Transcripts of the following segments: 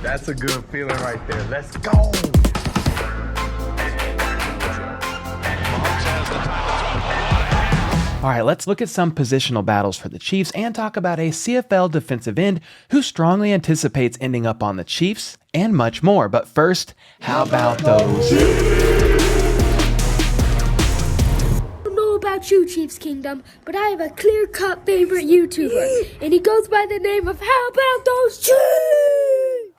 That's a good feeling right there. Let's go. All right, let's look at some positional battles for the Chiefs and talk about a CFL defensive end who strongly anticipates ending up on the Chiefs and much more. But first, how about those? I don't know about you, Chiefs Kingdom, but I have a clear-cut favorite YouTuber, and he goes by the name of How About Those Chiefs?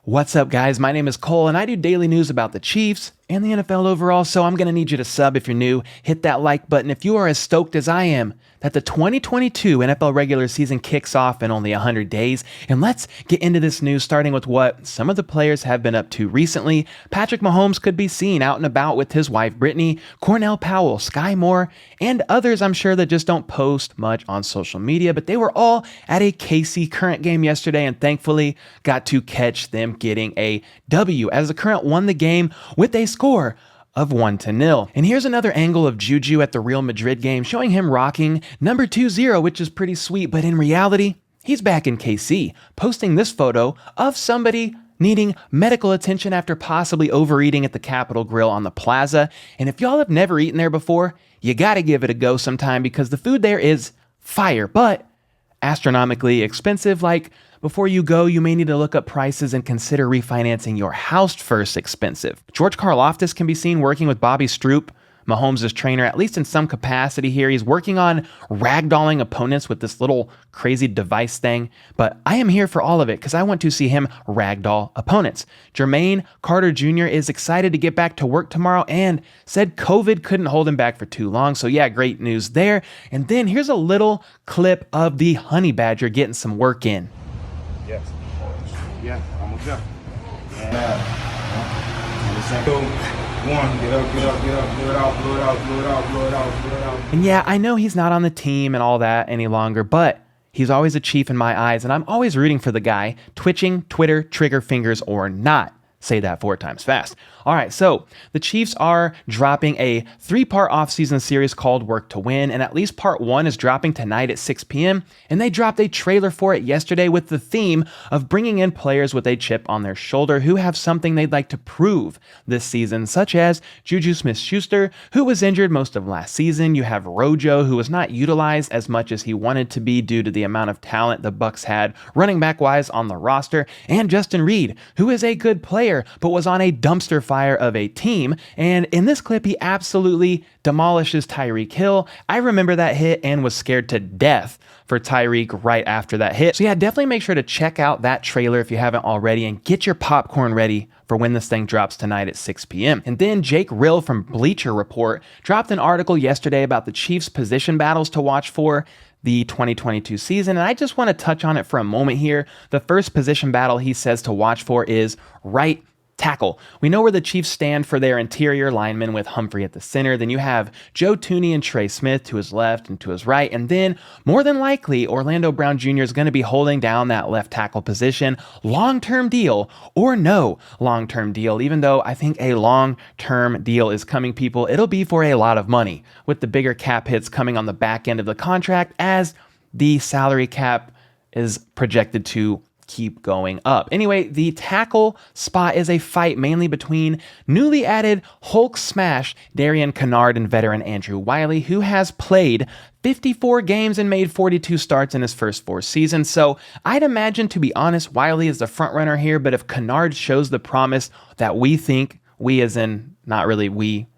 What's up, guys? My name is Cole, and I do daily news about the Chiefs and the NFL overall, so I'm going to need you to sub if you're new. Hit that like button if you are as stoked as I am that the 2022 NFL regular season kicks off in only 100 days. And let's get into this news, starting with what some of the players have been up to recently. Patrick Mahomes could be seen out and about with his wife, Brittany, Cornell Powell, Sky Moore, and others I'm sure that just don't post much on social media, but they were all at a KC Current game yesterday and thankfully got to catch them getting a W as the Current won the game with a score of 1-0. And here's another angle of Juju at the Real Madrid game, showing him rocking number 20, which is pretty sweet, but in reality, he's back in KC, posting this photo of somebody needing medical attention after possibly overeating at the Capitol Grill on the Plaza. And if y'all have never eaten there before, you gotta give it a go sometime because the food there is fire, but astronomically expensive. Like, before you go, you may need to look up prices and consider refinancing your house first. Expensive. George Karlaftis can be seen working with Bobby Stroop, Mahomes' trainer, at least in some capacity here. He's working on ragdolling opponents with this little crazy device thing, but I am here for all of it because I want to see him ragdoll opponents. Jermaine Carter Jr. is excited to get back to work tomorrow and said COVID couldn't hold him back for too long. So yeah, great news there. And then here's a little clip of the Honey Badger getting some work in. Yes. Yeah, I'm with you. Yeah. One, get up, blow it out. And yeah, I know he's not on the team and all that any longer, but he's always a Chief in my eyes, and I'm always rooting for the guy, twitching, Twitter, trigger fingers, or not. Say that 4 times fast. All right, so the Chiefs are dropping a 3-part offseason series called Work to Win, and at least part 1 is dropping tonight at 6 p.m., and they dropped a trailer for it yesterday with the theme of bringing in players with a chip on their shoulder who have something they'd like to prove this season, such as Juju Smith-Schuster, who was injured most of last season. You have Rojo, who was not utilized as much as he wanted to be due to the amount of talent the Bucs had running back-wise on the roster, and Justin Reed, who is a good player, but was on a dumpster fire of a team. And in this clip, he absolutely demolishes Tyreek Hill. I remember that hit and was scared to death for Tyreek right after that hit. So yeah, definitely make sure to check out that trailer if you haven't already and get your popcorn ready for when this thing drops tonight at 6 p.m. And then Jake Rill from Bleacher Report dropped an article yesterday about the Chiefs' position battles to watch for the 2022 season, and I just want to touch on it for a moment here. The first position battle he says to watch for is right tackle. We know where the Chiefs stand for their interior linemen with Humphrey at the center. Then you have Joe Thuney and Trey Smith to his left and to his right. And then, more than likely, Orlando Brown Jr. is going to be holding down that left tackle position. Long-term deal or no long-term deal, even though I think a long-term deal is coming, people, it'll be for a lot of money, with the bigger cap hits coming on the back end of the contract as the salary cap is projected to keep going up. Anyway, the tackle spot is a fight mainly between newly added Hulk smash Darian Kennard and veteran Andrew Wiley, who has played 54 games and made 42 starts in his first 4 seasons. So I'd imagine, to be honest, Wiley is the front runner here, but if Kennard shows the promise that we think, we as in not really we,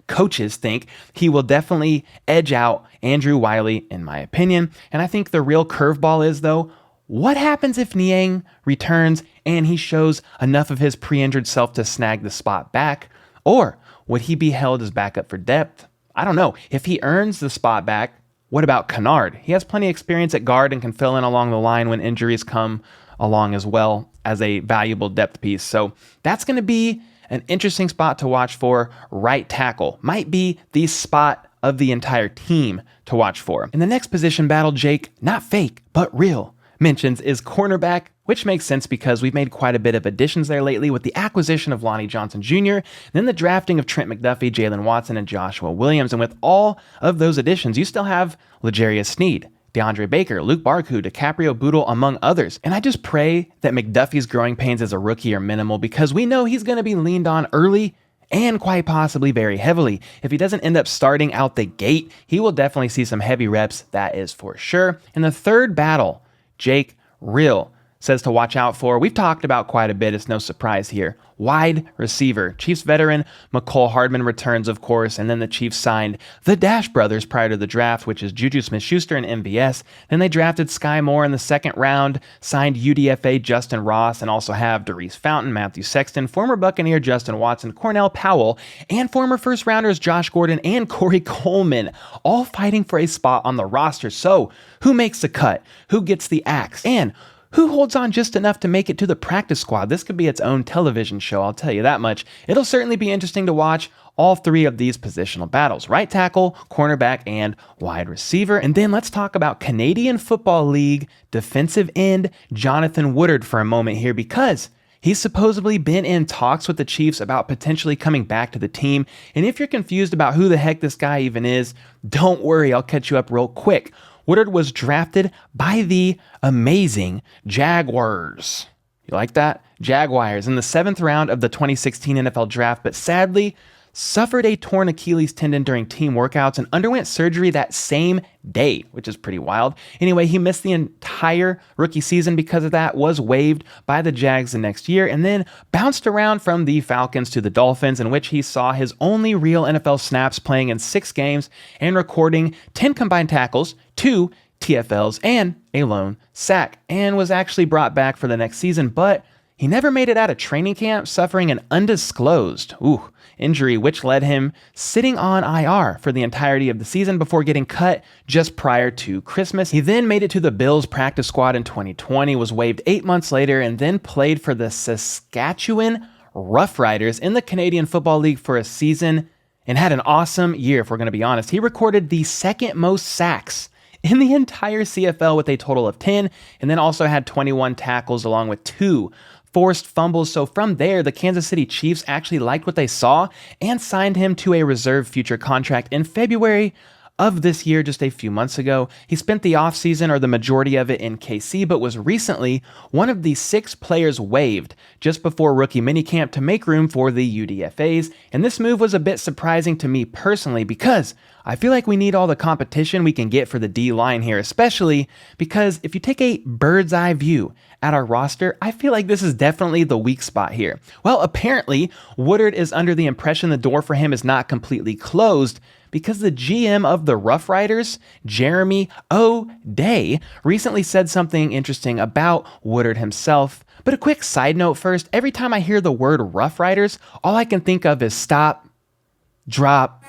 coaches think, he will definitely edge out Andrew Wiley, in my opinion. And I think the real curveball is, though, what happens if Niang returns and he shows enough of his pre-injured self to snag the spot back? Or would he be held as backup for depth? I don't know. If he earns the spot back, what about Kennard? He has plenty of experience at guard and can fill in along the line when injuries come along as well as a valuable depth piece. So that's going to be an interesting spot to watch for. Right tackle might be the spot of the entire team to watch for. In the next position battle, Jake, not fake, but real, mentions is cornerback, which makes sense because we've made quite a bit of additions there lately with the acquisition of Lonnie Johnson Jr., then the drafting of Trent McDuffie, Jalen Watson, and Joshua Williams. And with all of those additions, you still have L'Jarius Sneed, DeAndre Baker, Luke Barku, DiCaprio Boodle, among others. And I just pray that McDuffie's growing pains as a rookie are minimal because we know he's going to be leaned on early and quite possibly very heavily. If he doesn't end up starting out the gate, he will definitely see some heavy reps, that is for sure. In the third battle, Jake Real says to watch out for, we've talked about quite a bit, it's no surprise here, wide receiver. Chiefs veteran McCole Hardman returns, of course, and then the Chiefs signed the Dash Brothers prior to the draft, which is Juju Smith-Schuster and MVS. Then they drafted Sky Moore in the second round, signed UDFA Justin Ross, and also have Darius Fountain, Matthew Sexton, former Buccaneer Justin Watson, Cornell Powell, and former first rounders Josh Gordon and Corey Coleman, all fighting for a spot on the roster. So who makes the cut? Who gets the axe? And who holds on just enough to make it to the practice squad? This could be its own television show, I'll tell you that much. It'll certainly be interesting to watch all three of these positional battles: right tackle, cornerback, and wide receiver. And then let's talk about Canadian Football League defensive end Jonathan Woodard for a moment here, because he's supposedly been in talks with the Chiefs about potentially coming back to the team. And if you're confused about who the heck this guy even is, don't worry, I'll catch you up real quick. Woodard was drafted by the amazing Jaguars. You like that? Jaguars in the 7th round of the 2016 NFL draft, but sadly suffered a torn Achilles tendon during team workouts and underwent surgery that same day, which is pretty wild. Anyway, he missed the entire rookie season because of that, was waived by the Jags the next year, and then bounced around from the Falcons to the Dolphins, in which he saw his only real NFL snaps, playing in 6 games and recording 10 combined tackles, 2 TFLs, and a lone sack, and was actually brought back for the next season, but he never made it out of training camp, suffering an undisclosed injury, which led him sitting on IR for the entirety of the season before getting cut just prior to Christmas. He then made it to the Bills practice squad in 2020, was waived 8 months later, and then played for the Saskatchewan Roughriders in the Canadian Football League for a season and had an awesome year, if we're going to be honest. He recorded the second most sacks in the entire CFL with a total of 10, and then also had 21 tackles along with 2 forced fumbles. So from there, the Kansas City Chiefs actually liked what they saw and signed him to a reserve future contract in February of this year, just a few months ago. He spent the offseason, or the majority of it, in KC, but was recently one of the 6 players waived just before rookie minicamp to make room for the UDFAs. And this move was a bit surprising to me personally, because I feel like we need all the competition we can get for the D-line here, especially because if you take a bird's eye view at our roster, I feel like this is definitely the weak spot here. Well, apparently, Woodard is under the impression the door for him is not completely closed, because the GM of the Rough Riders, Jeremy O'Day, recently said something interesting about Woodard himself. But a quick side note first, every time I hear the word Rough Riders, all I can think of is stop, drop,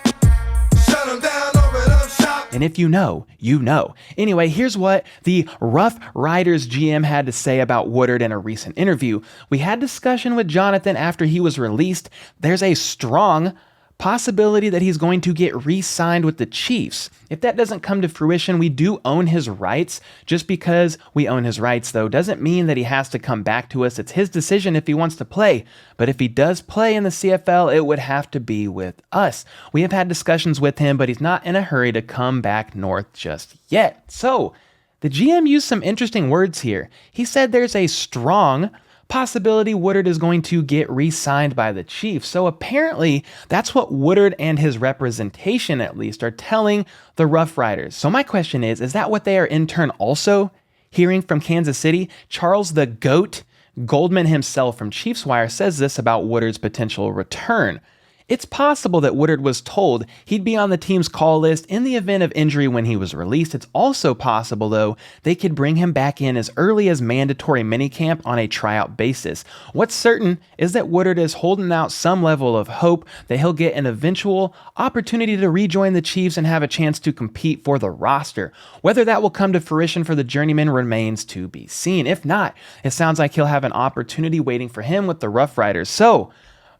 and if you know, you know. Anyway, here's what the Rough Riders GM had to say about Woodard in a recent interview. We had discussion with Jonathan after he was released. There's a strong possibility that he's going to get re-signed with the Chiefs. If that doesn't come to fruition, we do own his rights. Just because we own his rights, though, doesn't mean that he has to come back to us. It's his decision if he wants to play. But if he does play in the CFL, it would have to be with us. We have had discussions with him, but he's not in a hurry to come back north just yet. So the GM used some interesting words here. He said there's a strong possibility Woodard is going to get re-signed by the Chiefs. So apparently that's what Woodard and his representation, at least, are telling the Rough Riders. So my question is that what they are in turn also hearing from Kansas City? Charles the GOAT Goldman himself from Chiefs Wire says this about Woodard's potential return. It's possible that Woodard was told he'd be on the team's call list in the event of injury when he was released. It's also possible, though, they could bring him back in as early as mandatory minicamp on a tryout basis. What's certain is that Woodard is holding out some level of hope that he'll get an eventual opportunity to rejoin the Chiefs and have a chance to compete for the roster. Whether that will come to fruition for the journeyman remains to be seen. If not, it sounds like he'll have an opportunity waiting for him with the Rough Riders. So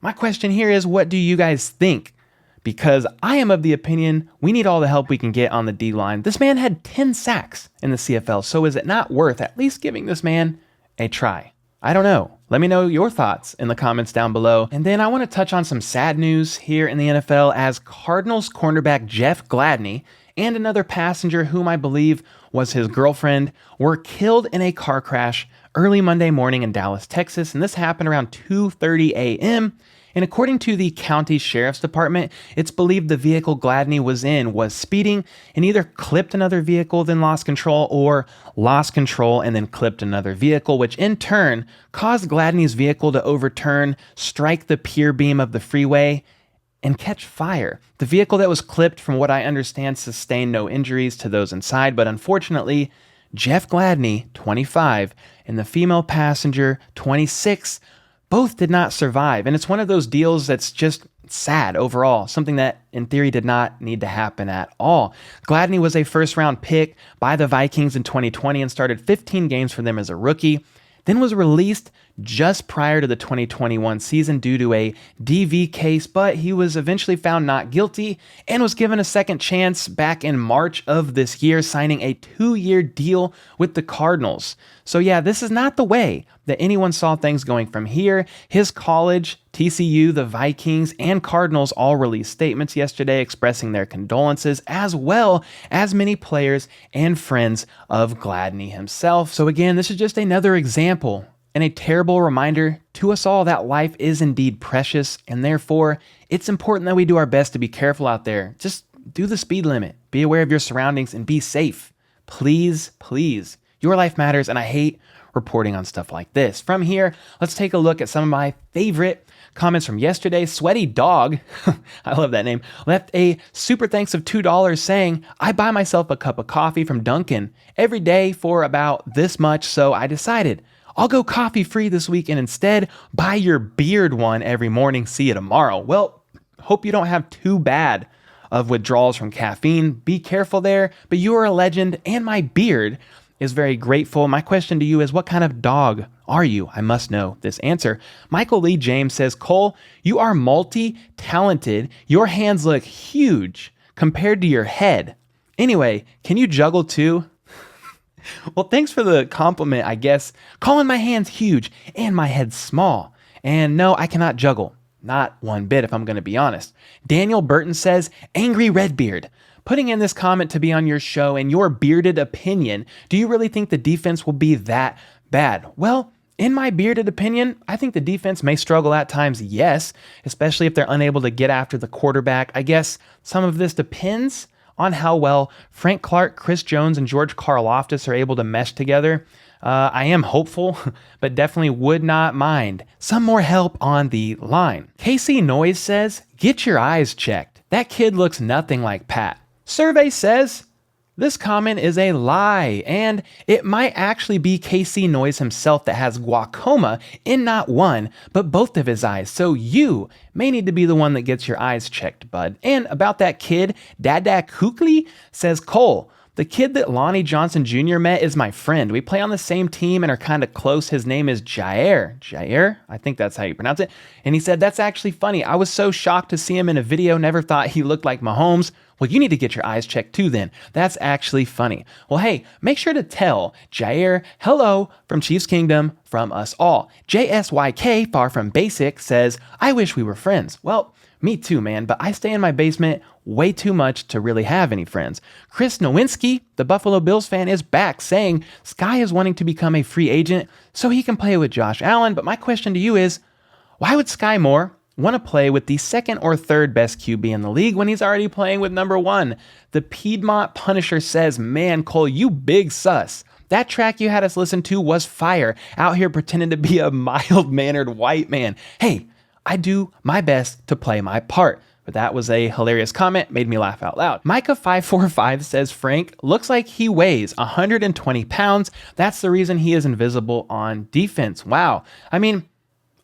my question here is, what do you guys think? Because I am of the opinion we need all the help we can get on the D-line. This man had 10 sacks in the CFL, so is it not worth at least giving this man a try? I don't know. Let me know your thoughts in the comments down below. And then I want to touch on some sad news here in the NFL, as Cardinals cornerback Jeff Gladney and another passenger whom I believe was his girlfriend, were killed in a car crash early Monday morning in Dallas, Texas, and this happened around 2:30 a.m., and according to the county sheriff's department, it's believed the vehicle Gladney was in was speeding and either clipped another vehicle then lost control, or lost control and then clipped another vehicle, which in turn caused Gladney's vehicle to overturn, strike the pier beam of the freeway, and catch fire. The vehicle that was clipped, from what I understand, sustained no injuries to those inside, but unfortunately, Jeff Gladney, 25, and the female passenger, 26, both did not survive. And it's one of those deals that's just sad overall, something that in theory did not need to happen at all. Gladney was a first-round pick by the Vikings in 2020 and started 15 games for them as a rookie, then was released just prior to the 2021 season due to a DV case, but he was eventually found not guilty and was given a second chance back in March of this year, signing a 2-year deal with the Cardinals. So yeah, this is not the way that anyone saw things going from here. His college, TCU, the Vikings, and Cardinals all released statements yesterday expressing their condolences, as well as many players and friends of Gladney himself. So again, this is just another example and a terrible reminder to us all that life is indeed precious, and therefore it's important that we do our best to be careful out there. Just do the speed limit, be aware of your surroundings, and be safe. Please, please. Your life matters, and I hate reporting on stuff like this. From here, let's take a look at some of my favorite comments from yesterday. Sweaty Dog, I love that name, left a super thanks of $2 saying, I buy myself a cup of coffee from Dunkin' every day for about this much, so I decided I'll go coffee free this week and instead buy your beard one every morning. See you tomorrow. Well, hope you don't have too bad of withdrawals from caffeine. Be careful there, but you are a legend and my beard is very grateful. My question to you is, what kind of dog are you? I must know this answer. Michael Lee James says, Cole, you are multi-talented. Your hands look huge compared to your head. Anyway, can you juggle too? Well, thanks for the compliment, I guess. Calling my hands huge and my head small. And no, I cannot juggle. Not one bit, if I'm going to be honest. Daniel Burton says, Angry Redbeard. Putting in this comment to be on your show and your bearded opinion, do you really think the defense will be that bad? Well, in my bearded opinion, I think the defense may struggle at times, yes, especially if they're unable to get after the quarterback. I guess some of this depends on how well Frank Clark, Chris Jones, and George Karlaftis are able to mesh together. I am hopeful, but definitely would not mind some more help on the line. Casey Noyes says, get your eyes checked. That kid looks nothing like Pat. Survey says, this comment is a lie, and it might actually be Casey Noyes himself that has glaucoma in not one, but both of his eyes. So you may need to be the one that gets your eyes checked, bud. And about that kid, Dada Kukli says, Cole, the kid that Lonnie Johnson Jr. met is my friend. We play on the same team and are kind of close. His name is Jair. Jair? I think that's how you pronounce it. And he said, that's actually funny. I was so shocked to see him in a video. Never thought he looked like Mahomes. Well, you need to get your eyes checked too then. That's actually funny. Well, hey, make sure to tell Jair hello from Chiefs Kingdom from us all. JSYK, far from basic, says, I wish we were friends. Well, me too, man, but I stay in my basement way too much to really have any friends. Chris Nowinski, the Buffalo Bills fan, is back saying Sky is wanting to become a free agent so he can play with Josh Allen. But my question to you is, why would Sky Moore want to play with the second or third best QB in the league when he's already playing with number one? The Piedmont Punisher says, man, Cole, you big sus. That track you had us listen to was fire, out here pretending to be a mild-mannered white man. Hey, I do my best to play my part. But that was a hilarious comment, made me laugh out loud. Micah545 says, Frank looks like he weighs 120 pounds. That's the reason he is invisible on defense. Wow. I mean,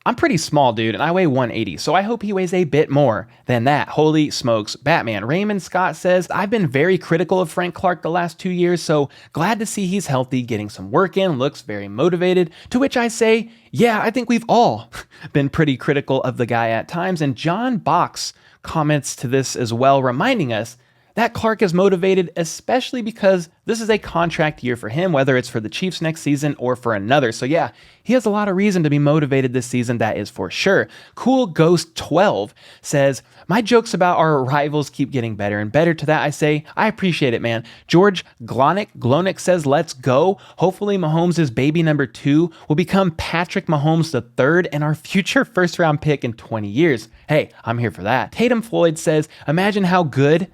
I'm pretty small, dude, and I weigh 180, so I hope he weighs a bit more than that. Holy smokes, Batman. Raymond Scott says, I've been very critical of Frank Clark the last 2 years, so glad to see he's healthy, getting some work in, looks very motivated. To which I say, yeah, I think we've all been pretty critical of the guy at times. And John Box comments to this as well, reminding us that Clark is motivated, especially because this is a contract year for him, whether it's for the Chiefs next season or for another. So yeah, he has a lot of reason to be motivated this season, that is for sure. Cool Ghost 12 says, my jokes about our rivals keep getting better and better. To that I say, I appreciate it, man. George Glonick says, let's go. Hopefully Mahomes' baby number 2 will become Patrick Mahomes III and our future first round pick in 20 years. Hey, I'm here for that. Tatum Floyd says, imagine how good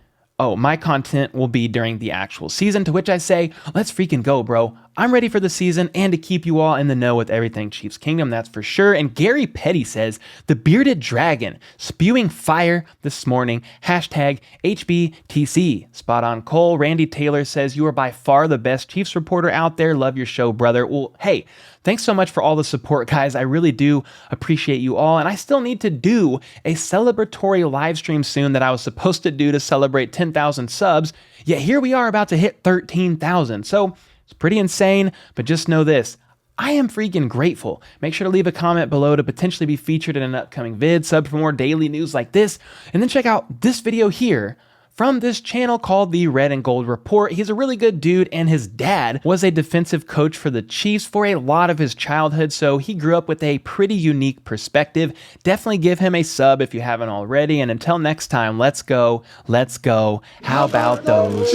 my content will be during the actual season, to which I say, let's freaking go, bro. I'm ready for the season and to keep you all in the know with everything Chiefs Kingdom, that's for sure. And Gary Petty says, the bearded dragon spewing fire this morning, hashtag HBTC. Spot on Cole. Randy Taylor says, you are by far the best Chiefs reporter out there. Love your show, brother. Well, hey, thanks so much for all the support, guys. I really do appreciate you all. And I still need to do a celebratory live stream soon that I was supposed to do to celebrate 10,000 subs. Yet here we are about to hit 13,000. So it's pretty insane, but just know this. I am freaking grateful. Make sure to leave a comment below to potentially be featured in an upcoming vid, sub for more daily news like this, and then check out this video here from this channel called the Red and Gold Report. He's a really good dude, and his dad was a defensive coach for the Chiefs for a lot of his childhood, so he grew up with a pretty unique perspective. Definitely give him a sub if you haven't already, and until next time, let's go. How about those